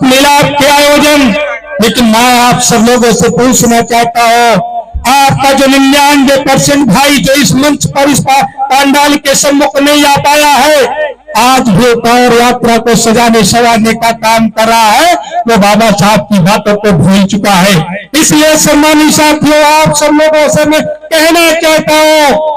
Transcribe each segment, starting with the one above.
मिलाप के आयोजन। लेकिन मैं आप सब लोगों से पूछना चाहता हूँ, आपका जो 99% भाई जो इस मंच पर इस पंडाल के सम्मुख नहीं आ पाया है, आज भी और यात्रा को सजाने संवारने का काम कर रहा है, वो बाबा साहब की बातों को भूल चुका है। इसलिए सम्मानित साथियों, आप सब लोगों से मैं कहना चाहता हूँ,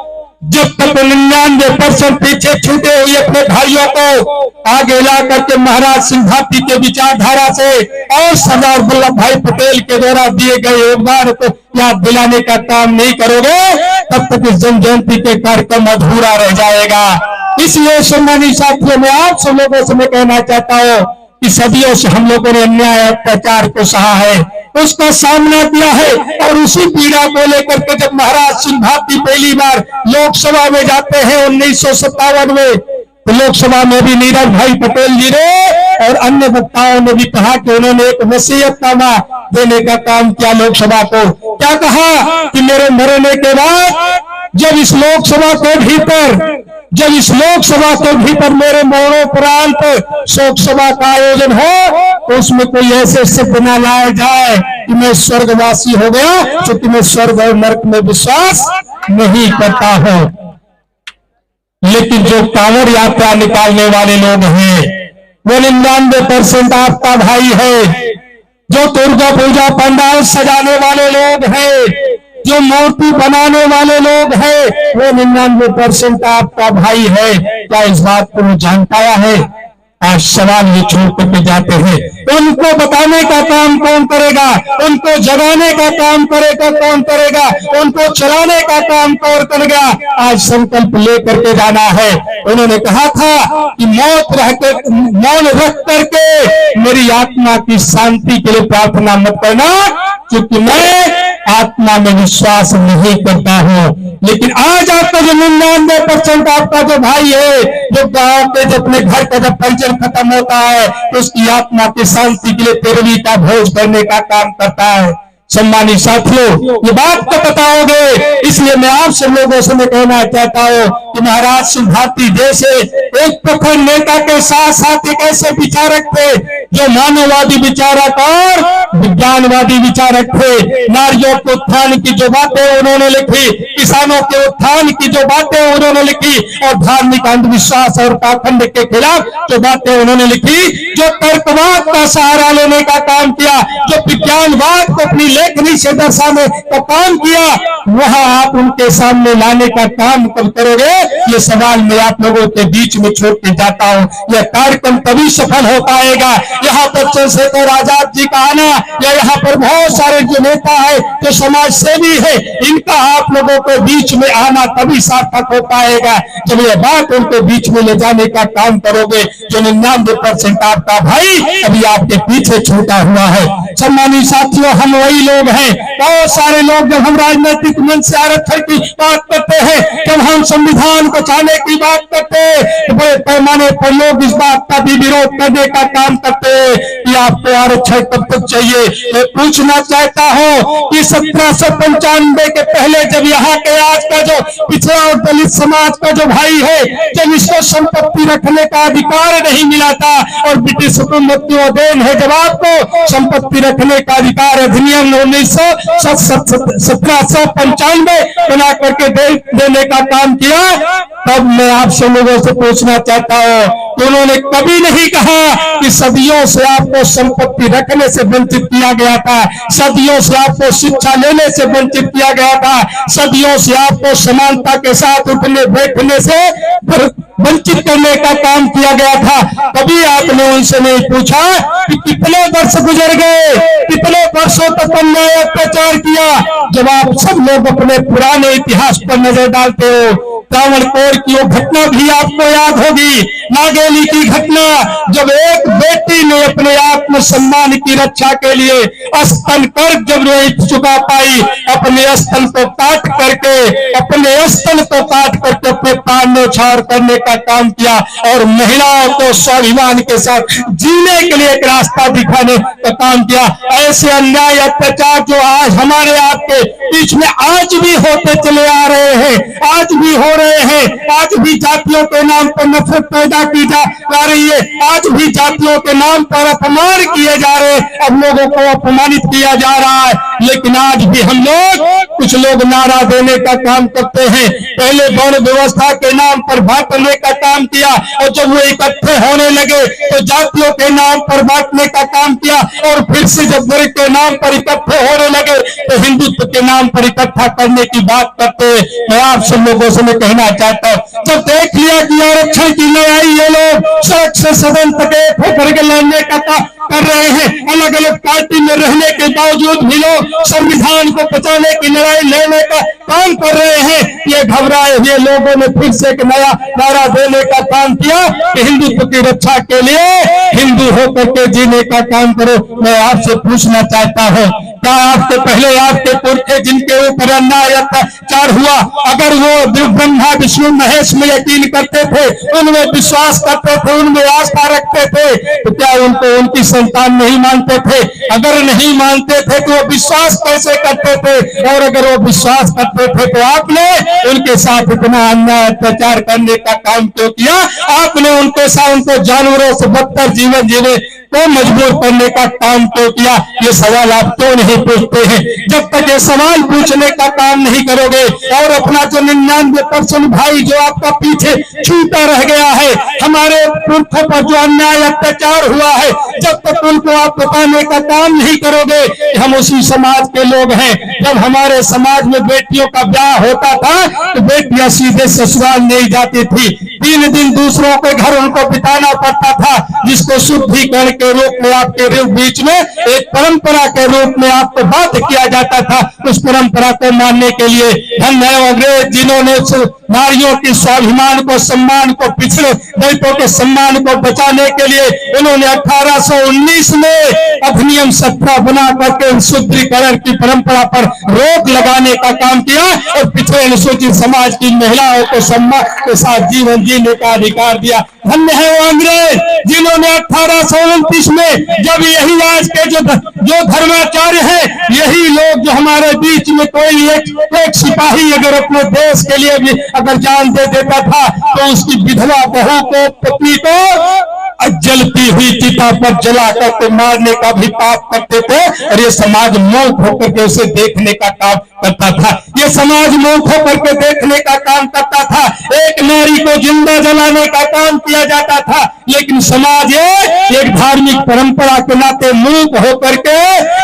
जब तक 99% पीछे छूटे हुए अपने भाइयों को आगे ला करके महाराज सिंह भारती के विचारधारा से और सरदार वल्लभ भाई पटेल के द्वारा दिए गए योगदान को याद दिलाने का काम नहीं करोगे, तब तक इस जन्म जयंती के कार्यक्रम अधूरा रह जाएगा। इसलिए सम्मानित साथियों, मैं आप सब लोगों से मैं कहना चाहता हूँ कि सदियों से हम लोगों ने अन्याय अत्याचार को सहा है, उसका सामना किया है, और उसी पीड़ा को लेकर के जब महाराज सिंह भारती पहली बार लोकसभा में जाते हैं 1957 में, तो लोकसभा में भी नीरज भाई पटेल जी ने और अन्य वक्ताओं ने भी कहा कि उन्होंने एक वसीयतनामा देने का काम किया लोकसभा को। क्या कहा कि मेरे मरने के बाद जब इस लोकसभा के भीतर मेरे मरणोपरांत शोक सभा का आयोजन हो, तो उसमें कोई ऐसे शब्द न लाया जाए कि मैं स्वर्गवासी हो गया, क्योंकि मैं स्वर्ग और नरक में विश्वास नहीं करता हूं। लेकिन जो कांवड़ यात्रा निकालने वाले लोग हैं, वो 99% आपका भाई है। जो दुर्गा पूजा पंडाल सजाने वाले लोग हैं, जो मूर्ति बनाने वाले लोग हैं, वो 99% आपका भाई है। क्या इस बात को वो जान पाया है? आज सवाल ये छोड़ करके जाते हैं। उनको बताने का काम कौन करेगा? उनको जगाने का काम करेगा कौन करेगा? उनको चलाने का काम कौन करेगा? आज संकल्प लेकर के जाना है। उन्होंने कहा था कि मौन रख करके मेरी आत्मा की शांति के लिए प्रार्थना मत करना, क्योंकि मैं आत्मा में विश्वास नहीं करता हूँ। लेकिन आज आपका जो 99% आपका जो भाई है, जो गांव के जब अपने घर का जब पंचर खत्म होता है, तो उसकी आत्मा की शांति के लिए तेरहवीं का भोज करने का काम करता है। सम्मानित साथियों, ये बात तो बताओगे, इसलिए मैं आप सब लोगों से मैं कहना चाहता हूँ कि महाराज सिंह भारती जैसे एक प्रखर नेता के साथ साथ एक ऐसे विचारक थे जो मानववादी विचारक और विज्ञानवादी विचारक थे। नारियों के उत्थान की जो बातें उन्होंने लिखी, किसानों के उत्थान की जो बातें उन्होंने लिखी, और धार्मिक अंधविश्वास और पाखंड के खिलाफ जो बातें उन्होंने लिखी, जो तर्कवाद का सहारा लेने का काम किया, जो विज्ञानवाद को अपनी लेखनी से दर्शाने का काम किया, वहां आप उनके सामने लाने का काम कब करोगे? ये सवाल मैं आप लोगों के बीच में छोड़ के जाता हूँ। यह कार्यक्रम तभी सफल हो पाएगा, यहाँ पर चंद्रशेखर आजाद जी का आना, या यहाँ पर बहुत सारे जो नेता है, जो समाज सेवी है, इनका आप लोगों के बीच में आना तभी सार्थक हो पाएगा जब ये बात उनके बीच में ले जाने का काम करोगे। जो 99% आपका भाई अभी आपके पीछे छूटा हुआ है। सम्मानित साथियों, हम वही लोग हैं। बहुत सारे लोग जब हम राजनीतिक मंच से आरक्षण की बात करते हैं, जब हम संविधान को चाहने की बात करते हैं, तो बड़े पैमाने पर लोग इस बात का भी विरोध करने का काम करते हैं कि आपको आरक्षण कब तक चाहिए। मैं पूछना चाहता हूँ कि 1795 के पहले जब यहाँ के आज का जो पिछड़ा और दलित समाज का जो भाई है, जब इसको संपत्ति रखने का अधिकार नहीं मिला था, और ब्रिटिश हुकूमत की वो देन है जब आपको संपत्ति रखने का अधिकार अधिनियम 1795 बना करके देने का काम किया, तब मैं आपसे लोगों से पूछना चाहता हूँ, उन्होंने कभी नहीं कहा कि सदियों से आपको संपत्ति रखने से वंचित किया गया था, सदियों से आपको शिक्षा लेने से वंचित किया गया था, सदियों से आपको समानता के साथ उठने बैठने से वंचित करने का काम किया गया था। कभी आपने उनसे नहीं पूछा कि कितने वर्ष गुजर गए, कितने वर्षों तक अन्याय अत्याचार किया। जब आप सब लोग अपने पुराने इतिहास पर नजर डालते हो, त्रावणकोर की वो घटना भी आपको याद होगी, नागेली की घटना, जब एक बेटी ने अपने आत्म सम्मान की रक्षा के लिए स्तन कर जब नहीं चुका पाई, अपने स्तन को काट करके अपने प्राण न्यौछावर करने का काम किया, और महिलाओं को स्वाभिमान के साथ जीने के लिए एक रास्ता दिखाने का काम किया। ऐसे अन्याय अत्याचार जो आज हमारे आपके बीच में आज भी होते चले आ रहे हैं, आज भी हो रहे हैं, आज भी जातियों के नाम पर नफरत पैदा की जा रही है, आज भी जातियों के नाम नाम पर अपमान किए जा रहे, अब लोगों को अपमानित किया जा रहा है। लेकिन आज भी हम लोग, कुछ लोग नारा देने का काम करते हैं। पहले वर्ण व्यवस्था के नाम पर बांटने का काम किया, और जब वो इकट्ठे होने लगे तो जातियों के नाम पर बांटने का काम किया, और फिर से जब वर्ग के नाम पर इकट्ठे होने लगे तो हिंदुत्व के नाम पर इकट्ठा करने की बात करते हैं। मैं आप सब लोगों से मैं कहना चाहता हूँ, जब देख लिया कि आरक्षण की लड़ाई ये लोग सड़क से सदन तक होकर के लड़ने का कर रहे हैं, अलग अलग पार्टी में रहने के बावजूद भी लोग संविधान को बचाने की लड़ाई लड़ने का काम कर रहे हैं, ये घबराए हुए लोगों ने फिर से एक नया नारा देने का काम किया कि हिंदुत्व की रक्षा के लिए हिंदू होकर के जीने का काम करो। मैं आपसे पूछना चाहता हूँ, क्या आपके पहले आपके पुरखे जिनके ऊपर अन्याय अत्याचार हुआ, अगर वो ब्रह्मा विष्णु महेश में यकीन करते थे, उनमें विश्वास करते थे, उनमें आस्था रखते थे, तो क्या उनको उनकी संतान नहीं मानते थे? अगर नहीं मानते थे तो वो विश्वास कैसे करते थे? और अगर वो विश्वास करते थे तो आपने उनके साथ इतना अन्याय अत्याचार करने का काम क्यों किया? आपने उनके साथ उनको जानवरों से बदतर जीवन जीने को मजबूर करने का काम क्यों किया? ये सवाल आप क्यों नहीं पूछते हैं? जब तक ये सवाल पूछने का काम नहीं करोगे और अपना जो 99% भाई जो आपका पीछे छूटा रह गया है, हमारे पुरखों पर जो अन्याय अत्याचार हुआ है, जब तक उनको आप बताने का काम नहीं करोगे कि हम उसी समाज के लोग हैं। जब हमारे समाज में बेटियों का ब्याह होता था तो बेटियां सीधे ससुराल नहीं जाती थी, 3 दिन दूसरों के घर उनको बिताना पड़ता था, जिसको शुद्धिकरण के रूप में आपके बीच में एक परंपरा के रूप में आपको बाध्य किया जाता था। उस परंपरा को मानने के लिए धन्य अंग्रेज जिन्होंने नारियों के स्वाभिमान को, सम्मान को, पिछड़े दलितों के सम्मान को बचाने के लिए उन्होंने 1819 में अधिनियम 17 बना करके शुद्धिकरण की परंपरा पर रोक लगाने का काम किया और पिछड़े अनुसूचित समाज की महिलाओं को सम्मान के साथ जीवन जीने का अधिकार दिया। धन्य है वो अंग्रेज जिन्होंने 1829 में, जब यही आज के जो धर्माचार्य हैं, यही लोग जो हमारे बीच में कोई एक सिपाही अगर अपने देश के लिए भी अगर जान दे देता था तो उसकी विधवा बहू को, पत्नी को जलती हुई चिता पर जला करके मारने का भी पाप करते थे, और ये समाज मूर्ख होकर के उसे देखने का काम करता था। ये समाज मूर्ख होकर के देखने का काम करता था। एक नारी को जिंदा जलाने का काम किया जाता था, लेकिन समाज एक धार्मिक परंपरा के नाते मूर्ख होकर के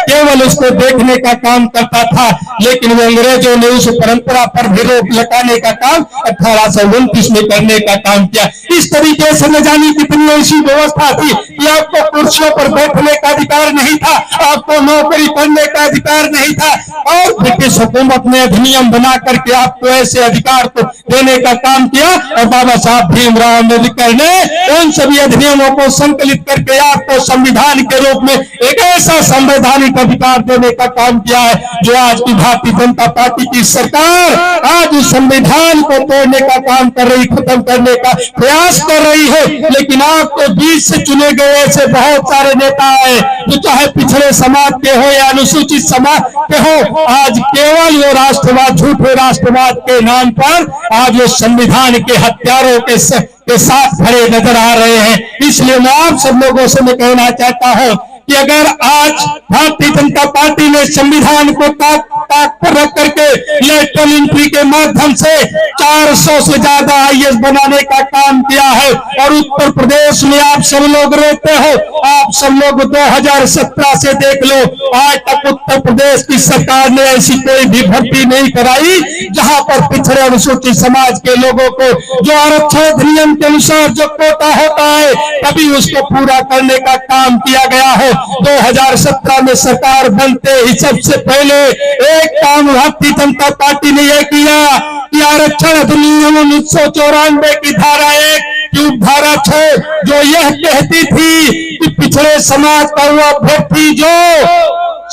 केवल उसको देखने का काम करता था। लेकिन वो अंग्रेजों ने उस परंपरा पर भी रोक लगाने का काम 1829 में करने का काम किया। इस तरीके से न जानी कितनी ऐसी व्यवस्था थी कि आपको कुर्सियों पर बैठने का अधिकार नहीं था, आपको नौकरी करने का अधिकार नहीं था, और ब्रिटिश हुकूमत ने अधिनियम बना करके आपको ऐसे अधिकार को देने का काम किया। और बाबा साहब भीमराव अम्बेडकर ने उन सभी अधिनियमों को संकलित करके आपको संविधान के रूप में एक ऐसा संवैधानिक अधिकार देने का काम किया है, जो आज की भारतीय जनता पार्टी की सरकार आज उस संविधान को तोड़ने का काम कर रही, खत्म करने का प्रयास कर रही है। लेकिन आपके बीच से चुने गए ऐसे बहुत सारे नेता हैं जो चाहे पिछड़े समाज के हो या अनुसूचित समाज के हो, आज केवल वो राष्ट्रवाद, झूठे राष्ट्रवाद के नाम पर आज वो संविधान के हत्यारों के साथ खड़े नजर आ रहे हैं। इसलिए मैं आप सब लोगों से मैं कहना चाहता हूं कि अगर आज भारतीय जनता पार्टी ने संविधान को ताक पर रख करके लेटरल एंट्री के माध्यम से 400 से ज्यादा IAS बनाने का काम किया है, और उत्तर प्रदेश में आप सब लोग रहते हो, आप सब लोग 2017 से देख लो, आज तक उत्तर प्रदेश की सरकार ने ऐसी कोई भी भर्ती नहीं कराई जहां पर पिछड़े अनुसूचित समाज के लोगों को जो आरक्षण अधिनियम के अनुसार जो कोटा होता है तभी उसको पूरा करने का काम किया गया है। 2017 में सरकार बनते ही सबसे पहले एक काम भारतीय जनता पार्टी ने यह किया कि आरक्षण अधिनियम 1994 की धारा 1 की धारा 6 जो यह कहती थी कि पिछड़े समाज का वो अभ्यर्थी जो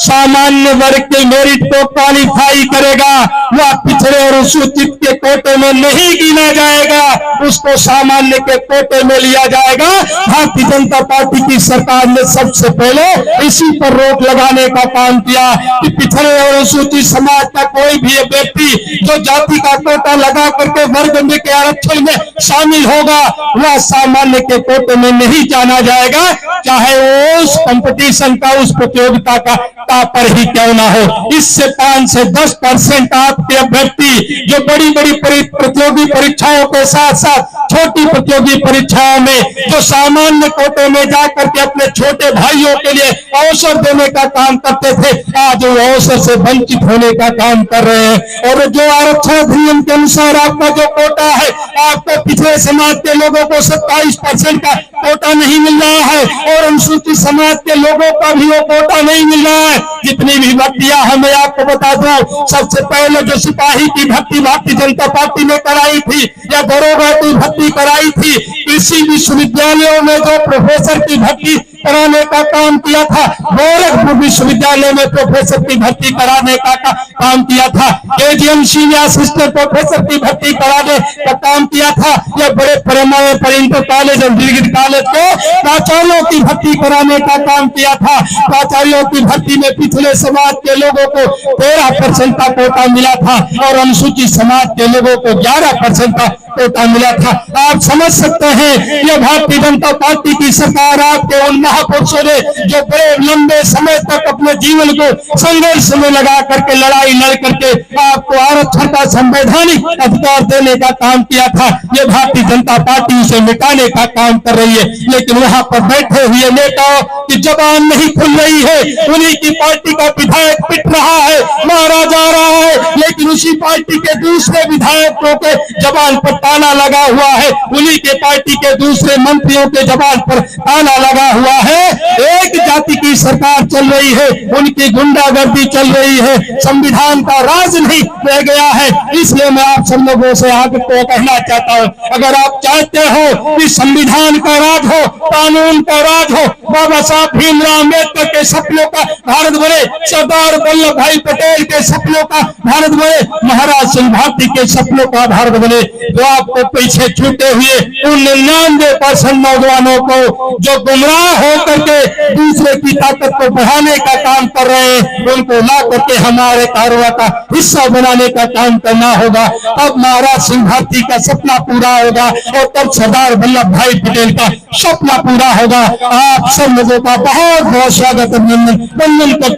सामान्य वर्ग के मेरिट को क्वालिफाई करेगा वह पिछड़े और अनुसूचित के कोटे में नहीं गिना जाएगा, उसको सामान्य के कोटे में लिया जाएगा। भारतीय जनता पार्टी की सरकार ने सबसे पहले इसी पर रोक लगाने का काम किया कि पिछड़े और अनुसूचित समाज का कोई भी व्यक्ति जो जाति का कोटा लगा करके वर्ग में के आरक्षण में शामिल होगा वह सामान्य के कोटे में नहीं जाना जाएगा, चाहे वो उस कंपटीशन का उस प्रतियोगिता का पर ही क्यों ना हो। इससे 5 से 10% आपके अभ्यर्थी जो बड़ी बड़ी प्रतियोगी परीक्षाओं के साथ साथ छोटी प्रतियोगी परीक्षाओं में जो सामान्य कोटे में जाकर के अपने छोटे भाइयों के लिए अवसर देने का काम करते थे, आज वो अवसर से वंचित होने का काम कर रहे हैं। और जो आरक्षण अधिनियम के अनुसार आपका जो कोटा है, आपको पिछड़े समाज के लोगों को 27% का कोटा नहीं मिल रहा है और अनुसूचित समाज के लोगों का भी वो कोटा नहीं मिल रहा है। जितनी भी भर्तियां हमें आपको बता दो, सबसे पहले जो सिपाही की भर्ती भारतीय जनता पार्टी ने कराई थी या दरोगा की भर्ती कराई थी, कृषि विश्वविद्यालयों में जो प्रोफेसर की भर्ती कराने का काम किया था, गोरखपुर विश्वविद्यालय में प्रोफेसर की भर्ती कराने का काम किया था, KGMC में असिस्टेंट प्रोफेसर की भर्ती कराने का काम किया था, या बड़े पैमाने पर इंटर कॉलेज और डिग्री कॉलेज को प्राचार्यों की भर्ती कराने का काम किया था। प्राचार्यों की भर्ती में पिछले समाज के लोगों को 13% का कोटा मिला था और अनुसूचित समाज के लोगों को 11% का कोटा मिला था। आप समझ सकते हैं यह भारतीय जनता पार्टी की सरकार आपके उन महापुरुषों ने जो बड़े लंबे समय तक अपने जीवन को संघर्ष में लगा करके लड़ाई लड़ करके आपको आरक्षण का संवैधानिक अधिकार देने का काम किया था, ये भारतीय जनता पार्टी उसे मिटाने का काम कर रही है। लेकिन वहां पर बैठे हुए नेताओं की जबान नहीं खुल रही है, उन्हीं की पार्टी का विधायक पिट रहा है, मारा जा रहा है, लेकिन उसी पार्टी के दूसरे विधायकों के जबान पर ताला लगा हुआ है, उन्हीं के पार्टी के दूसरे मंत्रियों के जबान पर ताला लगा हुआ है। एक जाति की सरकार चल रही है, उनकी गुंडागर्दी चल रही है, संविधान का राज नहीं रह गया है। इसलिए मैं आप सब लोगों से आगे को कहना चाहता हूं, अगर आप चाहते हो कि संविधान का राज हो, कानून का राज हो, बाबा साहब भीमराव अम्बेडकर के सपनों का भारत बने, सरदार वल्लभ भाई पटेल के सपनों का भारत बने, महाराज सिंह भारती के सपनों का भारत बने, तो आपको पीछे छूटे हुए उन 99% नौजवानों को जो गुमराह होकर के दूसरे की ताकत को बढ़ाने का काम कर रहे हैं, उनको ला करके हमारे कारोबार का हिस्सा बनाने का काम करना होगा। अब महाराज सिंह भारती का सपना पूरा होगा और तब सरदार वल्लभ भाई पटेल का सपना पूरा होगा। आप सब लोगों का बहुत बहुत स्वागत अभिनंदन करते